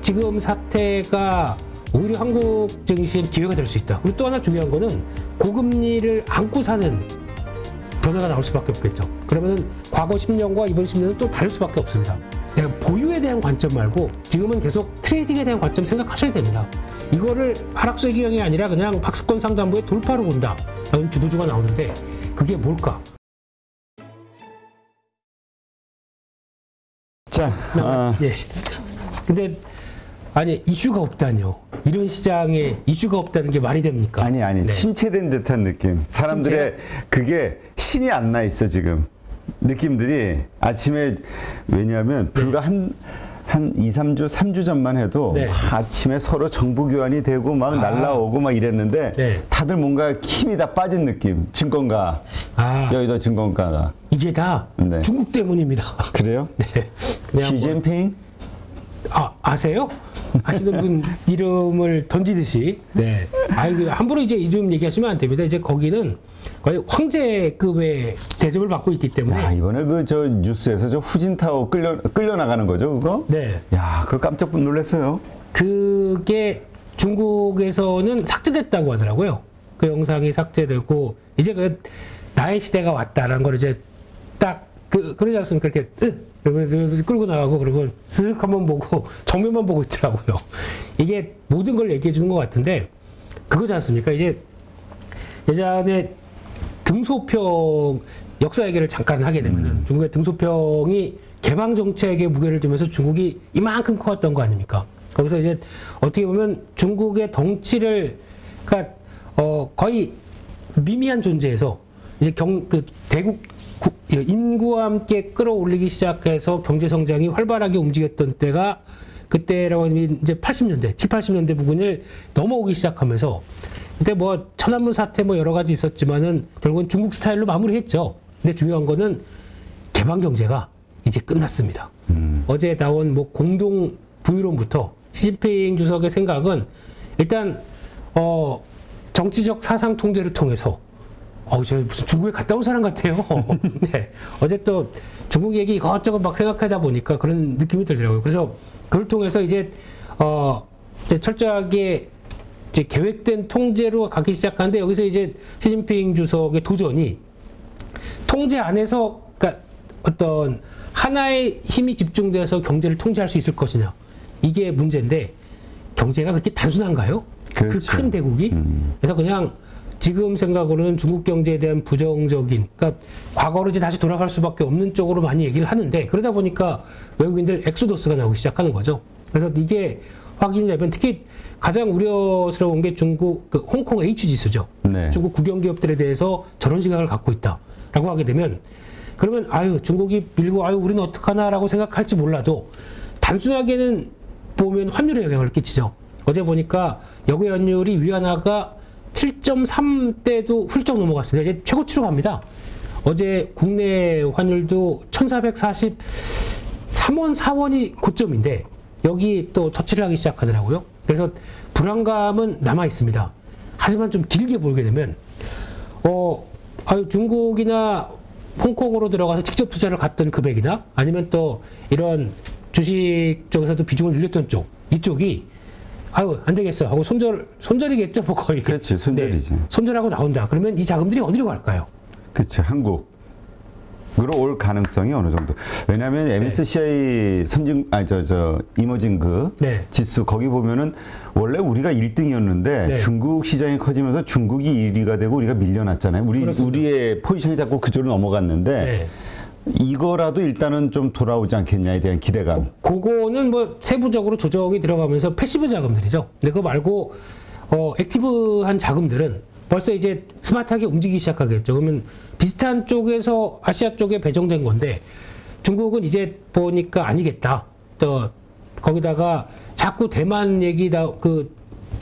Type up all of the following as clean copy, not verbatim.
지금 사태가 오히려 한국 증시엔 기회가 될 수 있다. 그리고 또 하나 중요한 거는 고금리를 안고 사는 변화가 나올 수밖에 없겠죠. 그러면은 과거 10년과 이번 10년은 또 다를 수밖에 없습니다. 내가 보유에 대한 관점 말고 지금은 계속 트레이딩에 대한 관점 생각하셔야 됩니다. 이거를 하락세 기형이 아니라 그냥 박스권 상단부의 돌파로 본다 라는 주도주가 나오는데 그게 뭘까? 자, 예. 근데 아니 이슈가 없다뇨. 이런 시장에 이슈가 없다는 게 말이 됩니까? 아니 네. 침체된 듯한 느낌. 사람들의 그게 신이 안 나 있어 지금. 느낌들이 아침에 왜냐하면 불과 한 2, 3주, 3주 전만 해도 네. 아침에 서로 정보 교환이 되고 막 날라오고 막 이랬는데 네. 다들 뭔가 힘이 다 빠진 느낌. 증권가, 여의도 증권가가. 이게 다 네. 중국 때문입니다. 그래요? 네. 그냥 시진핑? 아세요? 아시는 분 이름을 던지듯이. 네. 함부로 이제 이름 얘기하시면 안 됩니다. 이제 거기는 거의 황제급의 대접을 받고 있기 때문에. 야, 이번에 저 뉴스에서 저 후진타오 끌려 나가는 거죠, 그거? 네. 야, 그거 깜짝 놀랐어요. 그게 중국에서는 삭제됐다고 하더라고요. 그 영상이 삭제되고 이제 그 나의 시대가 왔다라는 걸 이제 딱 그러지 않습니까? 이렇게 끌고 나가고 그리고 쓱 한번 보고 정면만 보고 있더라고요. 이게 모든 걸 얘기해 주는 것 같은데 그거지 않습니까? 이제 예전에 등소평 역사 얘기를 잠깐 하게 되면은 중국의 등소평이 개방 정책에 무게를 두면서 중국이 이만큼 커왔던 거 아닙니까? 거기서 이제 어떻게 보면 중국의 덩치를 그러니까 거의 미미한 존재에서 이제 대국 인구와 함께 끌어올리기 시작해서 경제 성장이 활발하게 움직였던 때가 그때라고 하면 이제 80년대, 7, 80년대 부근을 넘어오기 시작하면서 그때 뭐 천안문 사태 뭐 여러 가지 있었지만은 결국은 중국 스타일로 마무리했죠. 근데 중요한 거는 개방 경제가 이제 끝났습니다. 어제 나온 뭐 공동 부유론부터 시진핑 주석의 생각은 일단 정치적 사상 통제를 통해서 저 무슨 중국에 갔다 온 사람 같아요. 네. 어제 또 중국 얘기 이것저것 막 생각하다 보니까 그런 느낌이 들더라고요. 그래서 그걸 통해서 이제 철저하게 이제 계획된 통제로 가기 시작하는데 여기서 이제 시진핑 주석의 도전이 통제 안에서 그러니까 어떤 하나의 힘이 집중돼서 경제를 통제할 수 있을 것이냐 이게 문제인데 경제가 그렇게 단순한가요? 그렇죠. 그 큰 대국이? 그래서 그냥 지금 생각으로는 중국 경제에 대한 부정적인, 그러니까 과거로 이제 다시 돌아갈 수밖에 없는 쪽으로 많이 얘기를 하는데 그러다 보니까 외국인들 엑소더스가 나오기 시작하는 거죠. 그래서 이게 확인이 되면 특히 가장 우려스러운 게 중국 홍콩 H지수죠. 네. 중국 국영 기업들에 대해서 저런 시각을 갖고 있다라고 하게 되면 그러면 중국이 밀고 우리는 어떡하나라고 생각할지 몰라도 단순하게는 보면 환율에 영향을 끼치죠. 어제 보니까 역외 환율이 위안화가 7.3대도 훌쩍 넘어갔습니다. 이제 최고치로 갑니다. 어제 국내 환율도 1443원, 4원이 고점인데 여기 또 터치를 하기 시작하더라고요. 그래서 불안감은 남아 있습니다. 하지만 좀 길게 보게 되면 중국이나 홍콩으로 들어가서 직접 투자를 갔던 금액이나 아니면 또 이런 주식 쪽에서도 비중을 늘렸던 쪽 이쪽이 안 되겠어 하고 손절이겠죠, 뭐 거의. 그렇지, 손절이지. 네, 손절하고 나온다. 그러면 이 자금들이 어디로 갈까요? 그렇죠, 한국으로 올 가능성이 어느 정도. 왜냐하면 MSCI 이머징 지수 거기 보면은 원래 우리가 1등이었는데 중국 시장이 커지면서 중국이 1위가 되고 우리가 밀려났잖아요. 우리의 포지션이 자꾸 그쪽으로 넘어갔는데. 이거라도 일단은 좀 돌아오지 않겠냐에 대한 기대감. 그거는 뭐 세부적으로 조정이 들어가면서 패시브 자금들이죠. 근데 그거 말고 액티브한 자금들은 벌써 이제 스마트하게 움직이기 시작하겠죠. 그러면 비슷한 쪽에서 아시아 쪽에 배정된 건데 중국은 이제 보니까 아니겠다. 또 거기다가 자꾸 대만 얘기다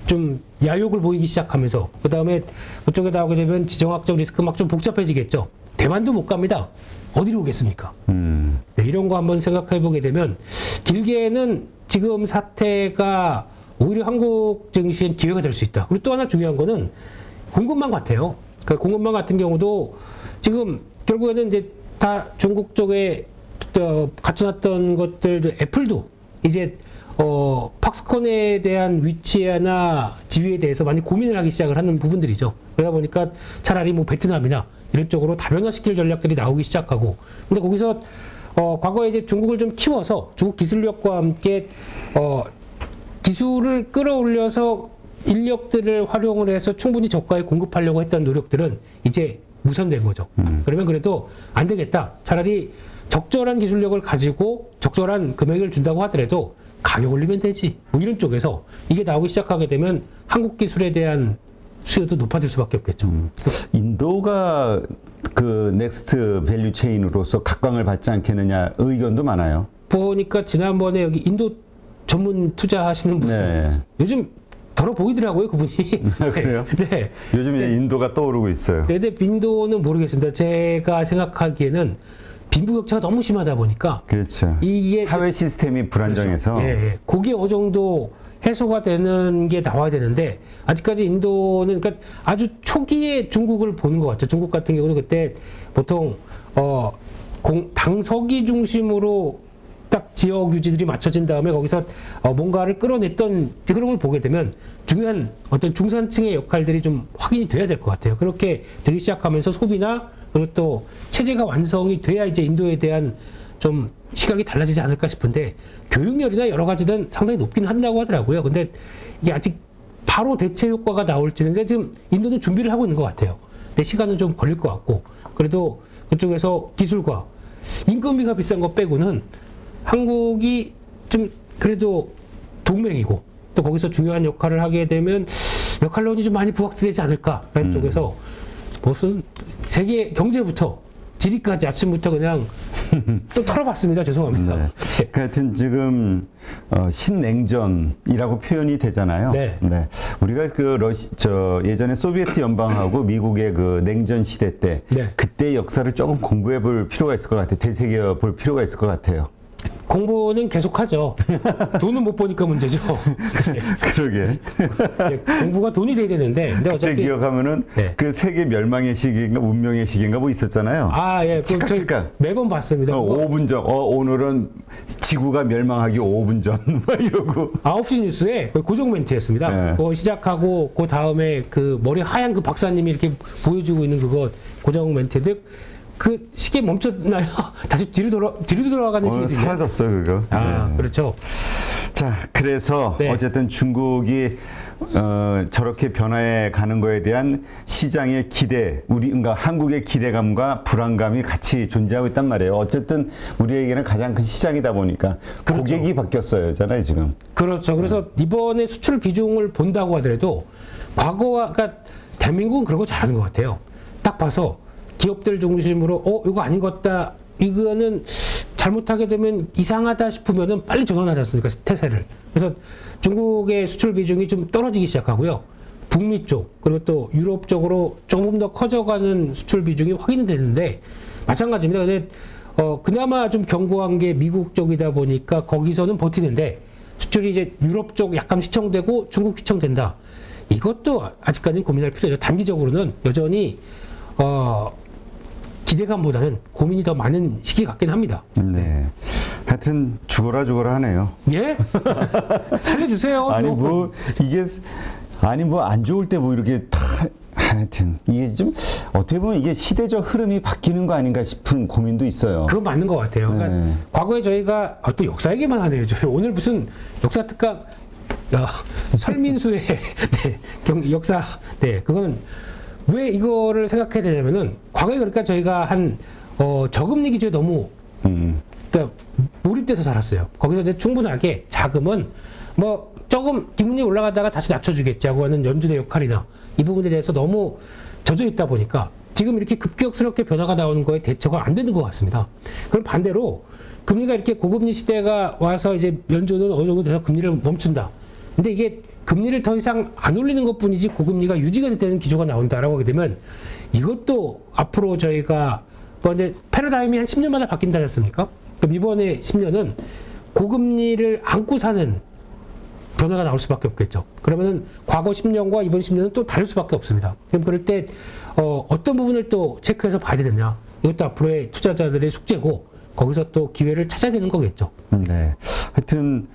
좀 야욕을 보이기 시작하면서 그 다음에 그쪽에 나오게 되면 지정학적 리스크 막 좀 복잡해지겠죠. 대만도 못 갑니다. 어디로 오겠습니까? 네, 이런 거 한번 생각해 보게 되면 길게는 지금 사태가 오히려 한국 증시엔 기회가 될 수 있다. 그리고 또 하나 중요한 거는 공급망 같아요. 그러니까 공급망 같은 경우도 지금 결국에는 이제 다 중국 쪽에 갖춰놨던 것들, 애플도 이제 박스권에 대한 위치나 지위에 대해서 많이 고민을 하기 시작을 하는 부분들이죠. 그러다 보니까 차라리 뭐 베트남이나 이런 쪽으로 다변화시킬 전략들이 나오기 시작하고, 근데 거기서 과거에 이제 중국을 좀 키워서 중국 기술력과 함께 기술을 끌어올려서 인력들을 활용을 해서 충분히 저가에 공급하려고 했던 노력들은 이제 무산된 거죠. 그러면 그래도 안 되겠다. 차라리 적절한 기술력을 가지고 적절한 금액을 준다고 하더라도 가격 올리면 되지. 뭐 이런 쪽에서 이게 나오기 시작하게 되면 한국 기술에 대한 수요도 높아질 수밖에 없겠죠. 인도가 그 넥스트 밸류 체인으로서 각광을 받지 않겠느냐 의견도 많아요. 보니까 지난번에 여기 인도 전문 투자하시는 분 네. 요즘 더러 보이더라고요, 그분이. 그래요? 네. 요즘 이제 인도가 떠오르고 있어요. 네, 근데 인도는 모르겠습니다. 제가 생각하기에는 빈부격차가 너무 심하다 보니까 그렇죠. 이게 사회 시스템이 불안정해서 그렇죠. 예, 예. 그게 어느 정도 해소가 되는 게 나와야 되는데 아직까지 인도는 그러니까 아주 초기에 중국을 보는 것 같죠. 중국 같은 경우는 그때 보통 당서기 중심으로 딱 지역 유지들이 맞춰진 다음에 거기서 뭔가를 끌어냈던 그런 걸 보게 되면 중요한 어떤 중산층의 역할들이 좀 확인이 돼야 될 것 같아요. 그렇게 되기 시작하면서 소비나 그리고 또 체제가 완성이 돼야 이제 인도에 대한 좀 시각이 달라지지 않을까 싶은데 교육열이나 여러 가지는 상당히 높긴 한다고 하더라고요. 근데 이게 아직 바로 대체 효과가 나올지는 근데 지금 인도는 준비를 하고 있는 것 같아요. 근데 시간은 좀 걸릴 것 같고 그래도 그쪽에서 기술과 인건비가 비싼 것 빼고는 한국이 좀 그래도 동맹이고 또 거기서 중요한 역할을 하게 되면 역할론이 좀 많이 부각되지 않을까라는 쪽에서 무슨 세계 경제부터 지리까지 아침부터 그냥 또 털어봤습니다. 죄송합니다. 네. 하여튼 지금 신냉전이라고 표현이 되잖아요. 네. 네. 우리가 그 예전에 소비에트 연방하고 미국의 그 냉전 시대 때 네. 그때 역사를 조금 공부해 볼 필요가 있을 것 같아요. 되새겨 볼 필요가 있을 것 같아요. 공부는 계속하죠. 돈은 못 버니까 문제죠. 그러게. 공부가 돈이 돼야 되는데. 근데 그때 어차피 기억하면은 네. 그 세계 멸망의 시기인가 운명의 시기인가 뭐 있었잖아요. 아, 예. 잠깐. 매번 봤습니다. 5분 전. 오늘은 지구가 멸망하기 5분 전. 막 이러고. 9시 뉴스에 고정 멘트였습니다. 네. 그거 시작하고 그 다음에 그 머리 하얀 그 박사님이 이렇게 보여주고 있는 그거 고정 멘트들 그 시계 멈췄나요? 다시 뒤로 돌아가는 시기. 사라졌어 그거. 아, 네. 그렇죠. 자, 그래서 네. 어쨌든 중국이 저렇게 변화해 가는 거에 대한 시장의 기대, 그러니까 한국의 기대감과 불안감이 같이 존재하고 있단 말이에요. 어쨌든 우리에게는 가장 큰 시장이다 보니까 그렇죠. 고객이 바뀌었어요,잖아요 지금. 그렇죠. 그래서 이번에 수출 비중을 본다고 하더라도 과거와 그러니까 대한민국은 그런 거 잘하는 것 같아요. 딱 봐서 기업들 중심으로 이거 아닌 것 같다. 이거는 잘못하게 되면 이상하다 싶으면은 빨리 전환하지 않습니까? 태세를. 그래서 중국의 수출 비중이 좀 떨어지기 시작하고요. 북미 쪽 그리고 또 유럽 쪽으로 조금 더 커져가는 수출 비중이 확인이 되는데 마찬가지입니다. 근데 그나마 좀 견고한 게 미국 쪽이다 보니까 거기서는 버티는데 수출이 이제 유럽 쪽 약간 휘청되고 중국 휘청된다. 이것도 아직까지는 고민할 필요죠. 단기적으로는 여전히 기대감보다는 고민이 더 많은 시기 같긴 합니다. 네. 하여튼 죽어라 하네요. 예? 살려주세요. 아니 뭐 이게 뭐 안 좋을 때 뭐 이렇게 다 하여튼 이게 좀 어떻게 보면 이게 시대적 흐름이 바뀌는 거 아닌가 싶은 고민도 있어요. 그건 맞는 것 같아요. 그러니까 네. 과거에 저희가 또 역사 얘기만 하네요. 저희 오늘 무슨 역사 특강 설민수의 네, 역사 그거는 왜 이거를 생각해야 되냐면은 과거에 그러니까 저희가 한 저금리 기조에 너무 그러니까 몰입돼서 살았어요. 거기서 이제 충분하게 자금은 뭐 조금 기분이 올라가다가 다시 낮춰주겠지 하고 하는 연준의 역할이나 이 부분에 대해서 너무 젖어 있다 보니까 지금 이렇게 급격스럽게 변화가 나오는 거에 대처가 안 되는 것 같습니다. 그럼 반대로 금리가 이렇게 고금리 시대가 와서 이제 연준은 어느 정도 돼서 금리를 멈춘다. 근데 이게 금리를 더 이상 안 올리는 것뿐이지 고금리가 유지가 되는 기조가 나온다라고 하게 되면 이것도 앞으로 저희가 뭐 이제 패러다임이 한 10년마다 바뀐다 않습니까? 그럼 이번에 10년은 고금리를 안고 사는 변화가 나올 수밖에 없겠죠. 그러면은 과거 10년과 이번 10년은 또 다를 수밖에 없습니다. 그럼 그럴 때 어떤 부분을 또 체크해서 봐야 되느냐? 이것도 앞으로의 투자자들의 숙제고 거기서 또 기회를 찾아야 되는 거겠죠. 네. 하여튼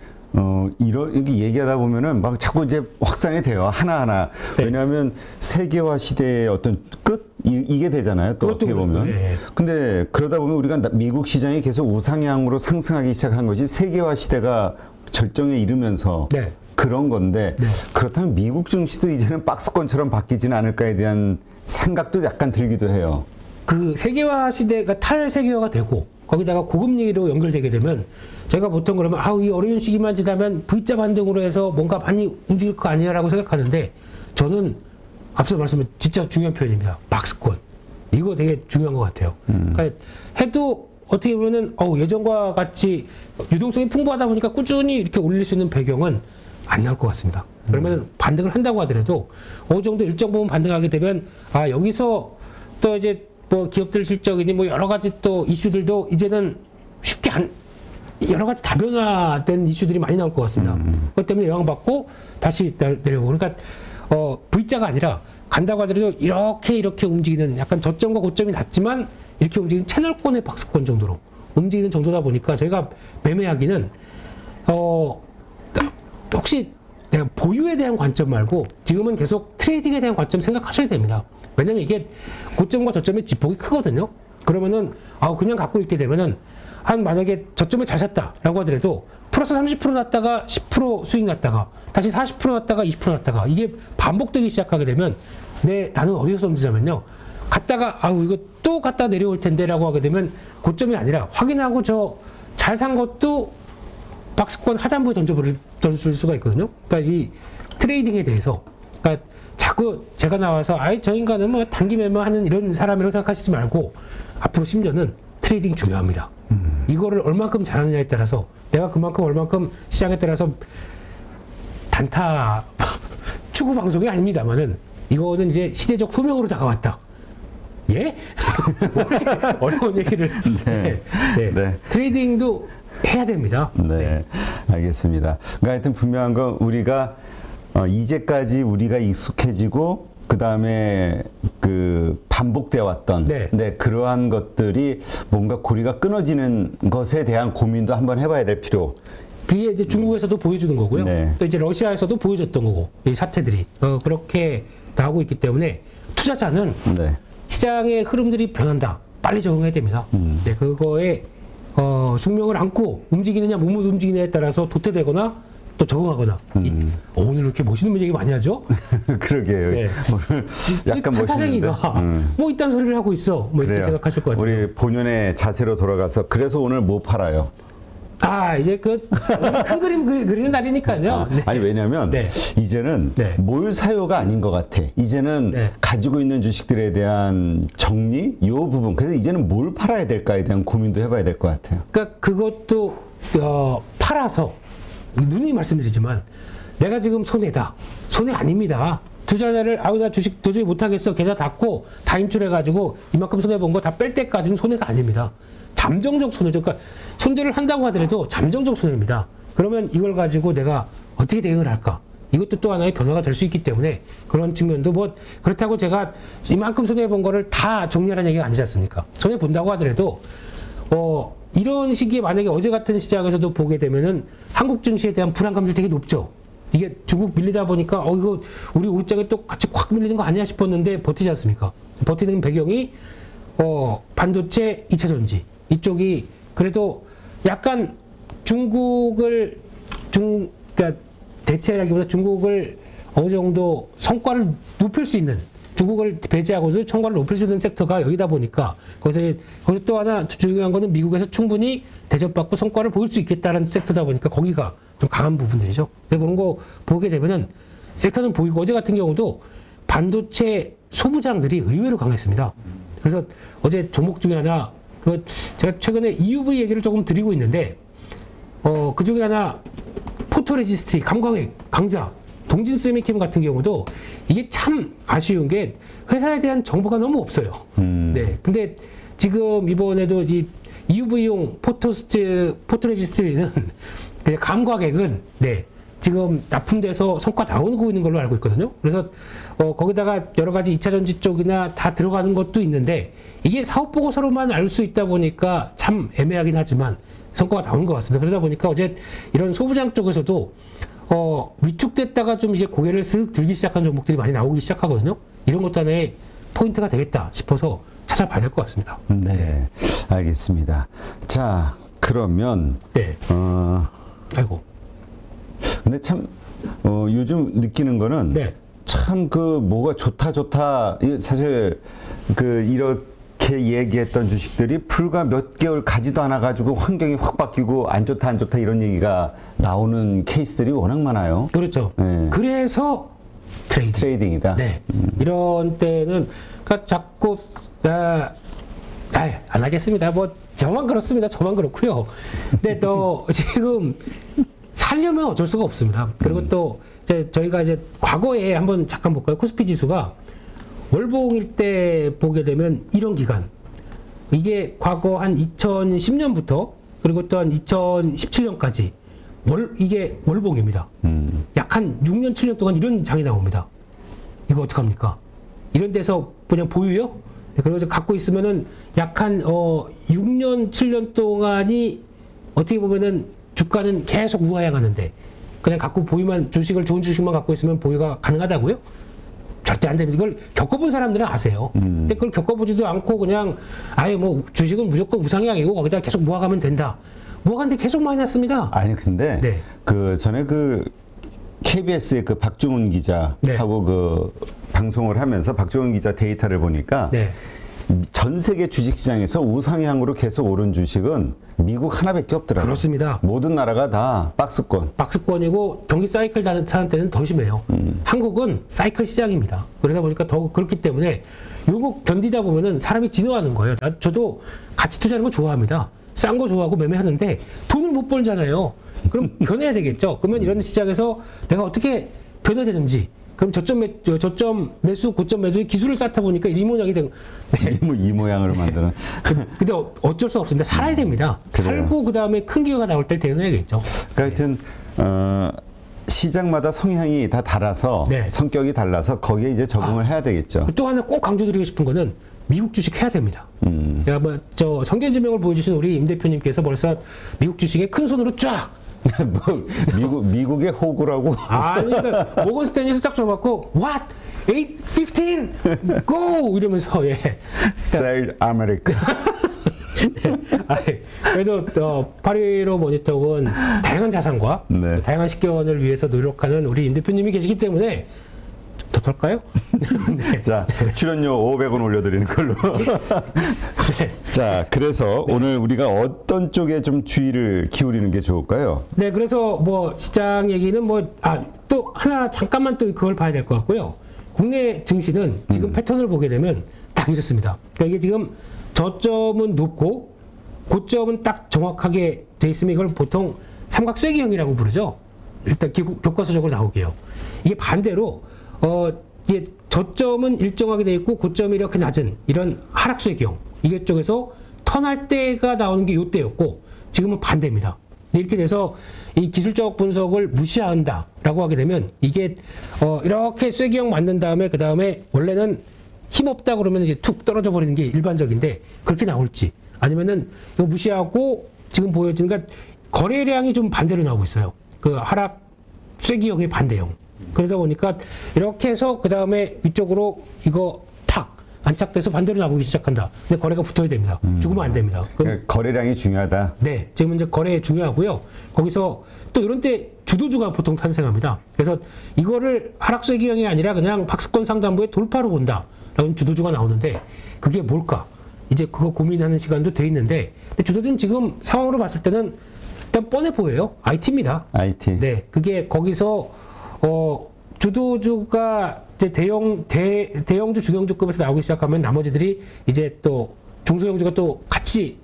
이렇게 얘기하다 보면은 막 자꾸 이제 확산이 돼요. 하나하나. 네. 왜냐하면 세계화 시대의 어떤 끝? 이게 되잖아요. 또 어떻게 보면. 네. 근데 그러다 보면 우리가 미국 시장이 계속 우상향으로 상승하기 시작한 것이 세계화 시대가 절정에 이르면서 네. 그런 건데 네. 그렇다면 미국 증시도 이제는 박스권처럼 바뀌지는 않을까에 대한 생각도 약간 들기도 해요. 그 세계화 시대가 탈세계화가 되고 거기다가 고금리로 연결되게 되면 제가 보통 그러면 이 어려운 시기만 지나면 V자 반등으로 해서 뭔가 많이 움직일 거 아니냐라고 생각하는데 저는 앞서 말씀드린 진짜 중요한 표현입니다. 박스권. 이거 되게 중요한 것 같아요. 그러니까 해도 어떻게 보면은 예전과 같이 유동성이 풍부하다 보니까 꾸준히 이렇게 올릴 수 있는 배경은 안 나올 것 같습니다. 그러면 반등을 한다고 하더라도 어느 정도 일정 부분 반등하게 되면 여기서 또 이제 뭐 기업들 실적이니 뭐 여러 가지 또 이슈들도 이제는 쉽게 여러 가지 다변화된 이슈들이 많이 나올 것 같습니다. 그것 때문에 영향받고 다시 내려오고 그러니까 V자가 아니라 간다고 하더라도 이렇게 움직이는 약간 저점과 고점이 낮지만 이렇게 움직이는 채널권의 박스권 정도로 움직이는 정도다 보니까 저희가 매매하기는 혹시 내가 보유에 대한 관점 말고 지금은 계속 트레이딩에 대한 관점 생각하셔야 됩니다. 왜냐면 이게 고점과 저점의 지폭이 크거든요. 그러면은 그냥 갖고 있게 되면은 만약에 저점에 잘 샀다라고 하더라도 플러스 30% 났다가 10% 수익 났다가 다시 40% 났다가 20% 났다가 이게 반복되기 시작하게 되면 나는 어디서 던지자면요. 갔다가 이거 또 갔다 내려올 텐데라고 하게 되면 고점이 아니라 확인하고 저 잘 산 것도 박스권 하단부에 던질 수가 있거든요. 그러니까 이 트레이딩에 대해서 그러니까 자꾸 제가 나와서 저 인간은 뭐 단기 매매하는 이런 사람이라고 생각하시지 말고 앞으로 10년은 트레이딩이 중요합니다. 이거를 얼만큼 잘하느냐에 따라서 내가 그만큼 얼만큼 시장에 따라서 단타 추구 방송이 아닙니다만은 이거는 이제 시대적 소명으로 다가왔다. 예? 어려운 얘기를. 네. 트레이딩도 해야 됩니다. 네. 알겠습니다. 그러니까 하여튼 분명한 건 우리가 이제까지 우리가 익숙해지고 그 다음에 반복되어 왔던 그러한 것들이 뭔가 고리가 끊어지는 것에 대한 고민도 한번 해봐야 될 필요. 그게 이제 중국에서도 보여주는 거고요. 또 이제 러시아에서도 보여줬던 거고 이 사태들이 그렇게 나오고 있기 때문에 투자자는 시장의 흐름들이 변한다. 빨리 적응해야 됩니다. 그거에 숙명을 안고 움직이느냐 못 움직이느냐에 따라서 도태되거나 또 적응하거나. 오늘 이렇게 멋있는 얘기 많이 하죠? 그러게요. 네. 오늘 약간 멋있는데. 뭐 이딴 소리를 하고 있어. 뭐 이렇게 생각하실 것 같아요. 우리 본연의 자세로 돌아가서 그래서 오늘 뭐 팔아요? 이제 큰 그림 그리는 날이니까요. 아니 왜냐면 이제는 뭘 사요가 아닌 것 같아. 이제는 가지고 있는 주식들에 대한 정리 이 부분. 그래서 이제는 뭘 팔아야 될까에 대한 고민도 해봐야 될 것 같아요. 그러니까 그것도 팔아서 누누이 말씀드리지만 내가 지금 손해다. 손해 아닙니다. 투자자를 나 주식 도저히 못하겠어. 계좌 닫고 다 인출해가지고 이만큼 손해본 거 다 뺄 때까지는 손해가 아닙니다. 잠정적 손해죠. 그러니까 손절을 한다고 하더라도 잠정적 손해입니다. 그러면 이걸 가지고 내가 어떻게 대응을 할까? 이것도 또 하나의 변화가 될 수 있기 때문에 그런 측면도 그렇다고 제가 이만큼 손해본 거를 다 정리하라는 얘기가 아니지 않습니까? 손해본다고 하더라도 이런 시기에 만약에 어제 같은 시장에서도 보게 되면은 한국 증시에 대한 불안감들이 되게 높죠. 이게 중국 밀리다 보니까 이거 우리 우장에 또 같이 확 밀리는 거 아니야 싶었는데 버티지 않습니까? 버티는 배경이 반도체 2차 전지 이쪽이 그래도 약간 그러니까 대체라기보다 중국을 어느 정도 성과를 높일 수 있는 중국을 배제하고도 성과를 높일 수 있는 섹터가 여기다 보니까 거기서 또 하나 중요한 거는 미국에서 충분히 대접받고 성과를 보일 수 있겠다는 섹터다 보니까 거기가 좀 강한 부분들이죠. 그래서 그런 거 보게 되면은 섹터는 보이고 어제 같은 경우도 반도체 소부장들이 의외로 강했습니다. 그래서 어제 종목 중에 하나 제가 최근에 EUV 얘기를 조금 드리고 있는데 그 중에 하나 포토레지스트리 감광핵 강자 동진 세미캠 같은 경우도 이게 참 아쉬운 게 회사에 대한 정보가 너무 없어요. 근데 지금 이번에도 이 EUV용 포토레지스트리는 감광핵은 지금 납품돼서 성과 나오고 있는 걸로 알고 있거든요. 그래서 거기다가 여러 가지 2차 전지 쪽이나 다 들어가는 것도 있는데 이게 사업 보고서로만 알 수 있다 보니까 참 애매하긴 하지만 성과가 나온 것 같습니다. 그러다 보니까 어제 이런 소부장 쪽에서도 위축됐다가 좀 이제 고개를 쓱 들기 시작한 종목들이 많이 나오기 시작하거든요. 이런 것도 하나의 포인트가 되겠다 싶어서 찾아봐야 될 것 같습니다. 네, 알겠습니다. 자, 그러면 네. 아이고. 근데 참 요즘 느끼는 거는 네. 참 그 뭐가 좋다 사실 그 이렇게 얘기했던 주식들이 불과 몇 개월 가지도 않아 가지고 환경이 확 바뀌고 안 좋다 이런 얘기가 나오는 케이스들이 워낙 많아요. 그렇죠. 네. 그래서 트레이딩이다. 네. 이런 때는 그러니까 자꾸 안 하겠습니다. 뭐 저만 그렇습니다. 저만 그렇고요. 근데 또 지금 살려면 어쩔 수가 없습니다. 그리고 또 이제 저희가 이제 과거에 한번 잠깐 볼까요? 코스피 지수가 월봉일 때 보게 되면 이런 기간, 이게 과거 한 2010년부터 그리고 또 한 2017년까지 이게 월봉입니다. 약 한 6년, 7년 동안 이런 장이 나옵니다. 이거 어떡합니까? 이런 데서 그냥 보유요? 그리고 갖고 있으면은 약 한 6년, 7년 동안이 어떻게 보면은 주가는 계속 우하향하는데 그냥 갖고 보유만, 좋은 주식만 갖고 있으면 보유가 가능하다고요? 절대 안 됩니다. 이걸 겪어본 사람들은 아세요. 근데 그걸 겪어보지도 않고 그냥 아예 뭐 주식은 무조건 우상향이고 거기다 계속 모아가면 된다. 모아가는데 계속 많이 났습니다. 아니 근데 네. 그 전에 그 KBS의 그 박종훈 기자하고 네. 그 방송을 하면서 박종훈 기자 데이터를 보니까 네. 전 세계 주식시장에서 우상향으로 계속 오른 주식은 미국 하나밖에 없더라고요. 그렇습니다. 모든 나라가 다 박스권. 박스권이고 경기 사이클 타는 때는 더 심해요. 한국은 사이클 시장입니다. 그러다 보니까 더 그렇기 때문에 요거 견디다 보면은 사람이 진화하는 거예요. 저도 가치 투자하는 거 좋아합니다. 싼 거 좋아하고 매매하는데 돈을 못 벌잖아요. 그럼 변해야 되겠죠. 그러면 이런 시장에서 내가 어떻게 변해야 되는지. 그럼 저점 매수, 고점 매수의 기술을 쌓다 보니까 이 모양이 된. 네. 이 모양으로 만드는. 근데 어쩔 수 없습니다. 살아야 됩니다. 그래요. 살고 그 다음에 큰 기회가 나올 때 대응해야겠죠. 그러니까 하여튼 시장마다 성향이 다 달라서 네. 성격이 달라서 거기에 이제 적응을 해야 되겠죠. 또 하나 꼭 강조드리고 싶은 거는 미국 주식 해야 됩니다. 저 성견지명을 보여주신 우리 임 대표님께서 벌써 미국 주식에 큰 손으로 쫙. 뭐 미국의 호구라고. 아니, 그러니까 모건 스탠리에서 딱 줘갖고 What? 8, 15, go 이러면서 예. Sell America. 그래도 815 모니터는 다양한 자산과 네. 다양한 식견을 위해서 노력하는 우리 임 대표님이 계시기 때문에 더 털까요? 네. 자, 출연료 500원 올려드리는 걸로. 네. 자, 그래서 네. 오늘 우리가 어떤 쪽에 좀 주의를 기울이는 게 좋을까요? 네, 그래서 뭐 시장 얘기는 또 하나 잠깐만 또 그걸 봐야 될 것 같고요. 국내 증시는 지금 패턴을 보게 되면 딱 이렇습니다. 그러니까 이게 지금 저점은 높고 고점은 딱 정확하게 돼 있으면 이걸 보통 삼각쇠기형이라고 부르죠. 일단 교과서적으로 나오게요. 이게 반대로 이게 저점은 일정하게 돼 있고 고점이 이렇게 낮은 이런 하락쇠기형. 이게 쪽에서 턴할 때가 나오는 게 이때였고 지금은 반대입니다. 이렇게 돼서 이 기술적 분석을 무시한다라고 하게 되면 이게 이렇게 쇠기형 만든 다음에 그 다음에 원래는 힘없다 그러면 이제 툭 떨어져 버리는 게 일반적인데 그렇게 나올지 아니면은 이거 무시하고 지금 보여지는 그러니까 거래량이 좀 반대로 나오고 있어요. 그 하락 쇠기형의 반대형. 그러다 보니까 이렇게 해서 그 다음에 이쪽으로 이거 탁 안착돼서 반대로 나오기 시작한다. 근데 거래가 붙어야 됩니다. 죽으면 안 됩니다. 그러니까 거래량이 중요하다. 네, 지금 이제 거래 중요하고요. 거기서 또 이런 때 주도주가 보통 탄생합니다. 그래서 이거를 하락쇠기형이 아니라 그냥 박스권 상단부의 돌파로 본다. 라는 주도주가 나오는데 그게 뭘까? 이제 그거 고민하는 시간도 돼 있는데 근데 주도주는 지금 상황으로 봤을 때는 일단 뻔해 보여요. IT입니다. IT. 네, 그게 거기서 주도주가 이제 대형주, 중형주급에서 나오기 시작하면 나머지들이 이제 또 중소형주가 또 같이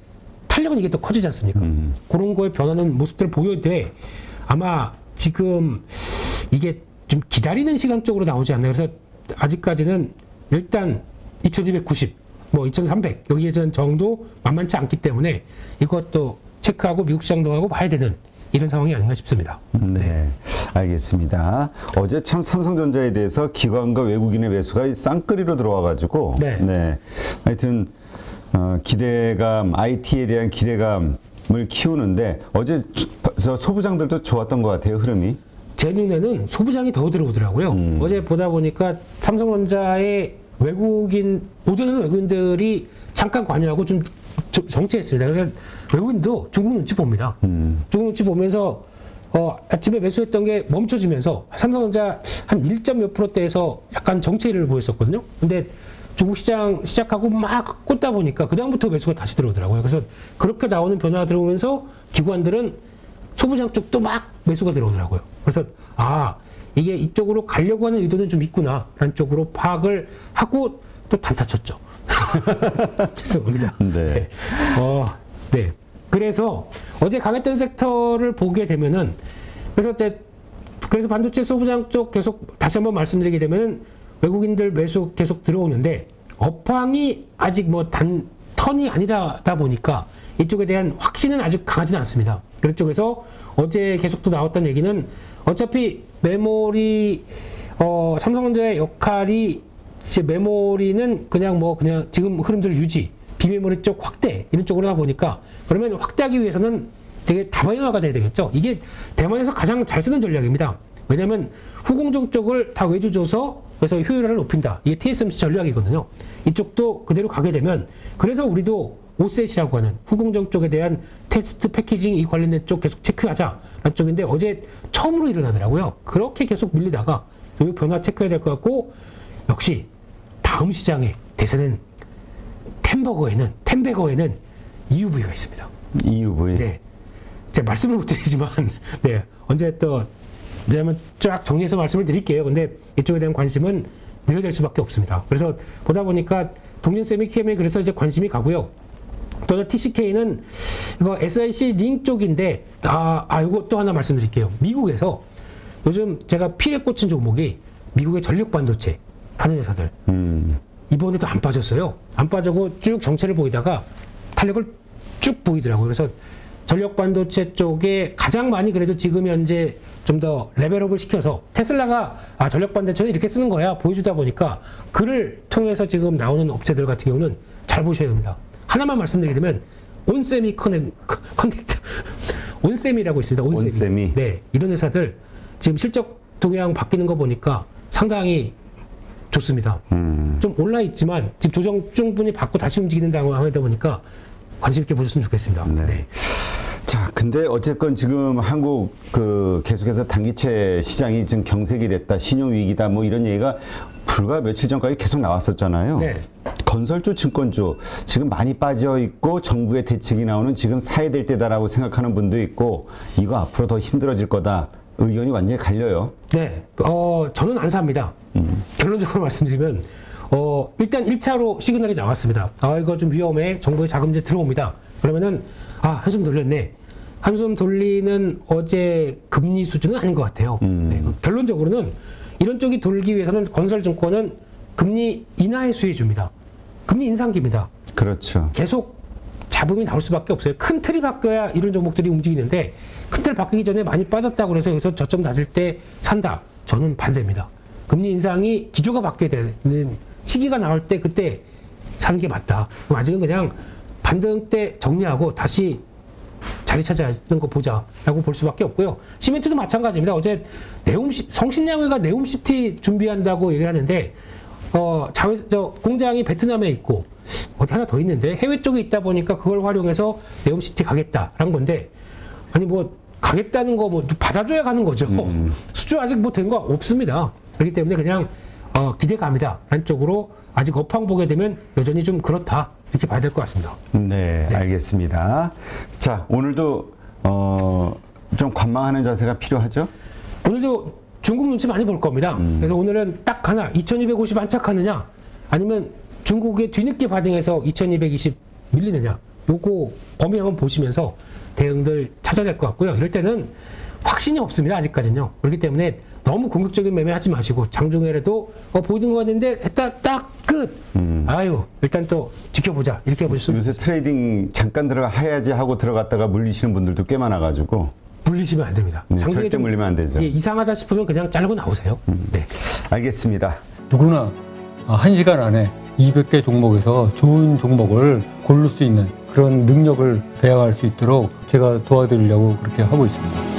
탄력은 이게 또 커지지 않습니까? 그런 거에 변하는 모습들을 보여야 돼. 아마 지금 이게 좀 기다리는 시간 쪽으로 나오지 않나요? 그래서 아직까지는 일단 2290, 뭐 2300 여기에 정도 만만치 않기 때문에 이것도 체크하고 미국 시장도 하고 봐야 되는 이런 상황이 아닌가 싶습니다. 네, 알겠습니다. 어제 참 삼성전자에 대해서 기관과 외국인의 매수가 쌍끌이로 들어와가지고, 네. 네, 하여튼 기대감, IT에 대한 기대감 키우는데 어제 소부장들도 좋았던 것 같아요, 흐름이. 제 눈에는 소부장이 더 들어오더라고요. 어제 보다 보니까 삼성전자의 오전에는 외국인들이 잠깐 관여하고 좀 정체했습니다. 그래서 외국인도 중국 눈치 봅니다. 중국 눈치 보면서 아침에 매수했던 게 멈춰지면서 삼성전자 한 1몇 %대에서 약간 정체를 보였었거든요. 근데 중국 시장 시작하고 막 꽂다 보니까 그다음부터 매수가 다시 들어오더라고요. 그래서 그렇게 나오는 변화가 들어오면서 기관들은 소부장 쪽도 막 매수가 들어오더라고요. 그래서 이게 이쪽으로 가려고 하는 의도는 좀 있구나라는 쪽으로 파악을 하고 또 단타 쳤죠. 죄송합니다. 네. 네. 그래서 어제 강했던 섹터를 보게 되면은 그래서 반도체 소부장 쪽 계속 다시 한번 말씀드리게 되면은 외국인들 매수 계속 들어오는데 업황이 아직 턴이 아니다 보니까 이쪽에 대한 확신은 아주 강하지는 않습니다. 그쪽에서 어제 계속 또 나왔던 얘기는 어차피 메모리 삼성전자의 역할이 이제 메모리는 그냥 지금 흐름들 유지, 비메모리 쪽 확대 이런 쪽으로 하다 보니까 그러면 확대하기 위해서는 되게 다방향화가 돼야 되겠죠. 이게 대만에서 가장 잘 쓰는 전략입니다. 왜냐하면 후공정 쪽을 다 외주줘서 그래서 효율화를 높인다. 이게 TSMC 전략이거든요. 이쪽도 그대로 가게 되면 그래서 우리도 OSAT이라고 하는 후공정 쪽에 대한 테스트 패키징 이 관련된 쪽 계속 체크하자라는 쪽인데 어제 처음으로 일어나더라고요. 그렇게 계속 밀리다가 이 변화 체크해야 될 것 같고 역시 다음 시장의 대세는 템베거에는 EUV가 있습니다. EUV. 네. 제가 말씀을 못 드리지만 네. 언제 또 한번 쫙 정리해서 말씀을 드릴게요. 근데 이쪽에 대한 관심은 늘어날 수밖에 없습니다. 그래서 보다 보니까 동진세미 KM에 그래서 이제 관심이 가고요. 또 TCK는 이거 SIC 링 쪽인데 이거 또 하나 말씀드릴게요. 미국에서 요즘 제가 필에 꽂힌 종목이 미국의 전력 반도체 하는 회사들. 이번에도 안 빠졌어요. 안 빠지고 쭉 정체를 보이다가 탄력을 쭉 보이더라고요. 그래서 전력 반도체 쪽에 가장 많이 그래도 지금 현재 좀 더 레벨업을 시켜서 테슬라가 전력 반도체는 이렇게 쓰는 거야 보여주다 보니까 그를 통해서 지금 나오는 업체들 같은 경우는 잘 보셔야 됩니다. 하나만 말씀드리게 되면 온세미 컨택트 온세미라고 있습니다. 온세미. 네, 이런 회사들 지금 실적 동향 바뀌는 거 보니까 상당히 좋습니다. 좀 올라 있지만 지금 조정 충분히 받고 다시 움직이는다고 하다 보니까 관심 있게 보셨으면 좋겠습니다. 네. 네. 자, 근데 어쨌건 지금 한국 계속해서 단기채 시장이 지금 경색이 됐다, 신용 위기다, 이런 얘기가 불과 며칠 전까지 계속 나왔었잖아요. 네. 건설주, 증권주 지금 많이 빠져 있고 정부의 대책이 나오는 지금 사야 될 때다라고 생각하는 분도 있고 이거 앞으로 더 힘들어질 거다. 의견이 완전히 갈려요. 네, 저는 안 삽니다. 결론적으로 말씀드리면 일단 1차로 시그널이 나왔습니다. 이거 좀 위험해. 정부의 자금제 들어옵니다. 그러면은 한숨 돌렸네. 한숨 돌리는 어제 금리 수준은 아닌 것 같아요. 네, 결론적으로는 이런 쪽이 돌기 위해서는 건설증권은 금리 인하의 수혜 줍니다. 금리 인상기입니다. 그렇죠. 계속 잡음이 나올 수밖에 없어요. 큰 틀이 바뀌어야 이런 종목들이 움직이는데 큰 틀 바뀌기 전에 많이 빠졌다고 그래서 여기서 저점 낮을 때 산다. 저는 반대입니다. 금리 인상이 기조가 바뀌어야 되는 시기가 나올 때 그때 사는 게 맞다. 그럼 아직은 그냥 반등 때 정리하고 다시 자리 찾아야 하는 거 보자라고 볼 수밖에 없고요. 시멘트도 마찬가지입니다. 어제 성신양회가 네옴시티 준비한다고 얘기하는데 공장이 베트남에 있고 어디 하나 더 있는데 해외 쪽에 있다 보니까 그걸 활용해서 네옴시티 가겠다라는 건데 가겠다는 거 받아줘야 가는 거죠. 수주 아직 된 거 없습니다. 그렇기 때문에 그냥 기대감이다 라는 쪽으로 아직 업황 보게 되면 여전히 좀 그렇다 이렇게 봐야 될 것 같습니다. 네, 알겠습니다. 자, 오늘도 좀 관망하는 자세가 필요하죠? 오늘도 중국 눈치 많이 볼 겁니다. 그래서 오늘은 딱 하나 2250 안착하느냐 아니면 중국의 뒤늦게 반응해서 2220 밀리느냐 요거 범위 한번 보시면서 대응들 찾아야 될 것 같고요. 이럴 때는 확신이 없습니다. 아직까지는요. 그렇기 때문에 너무 공격적인 매매하지 마시고 장중에라도 보이는 거 같는데 했다 딱 끝. 일단 또 지켜보자 이렇게 보셨으면 요새 트레이딩 잠깐 해야지 하고 들어갔다가 물리시는 분들도 꽤 많아가지고 물리시면 안 됩니다. 네, 절대 물리면 안 되죠. 이상하다 싶으면 그냥 자르고 나오세요. 네. 알겠습니다. 누구나 1시간 안에 200개 종목에서 좋은 종목을 고를 수 있는 그런 능력을 배양할 수 있도록 제가 도와드리려고 그렇게 하고 있습니다.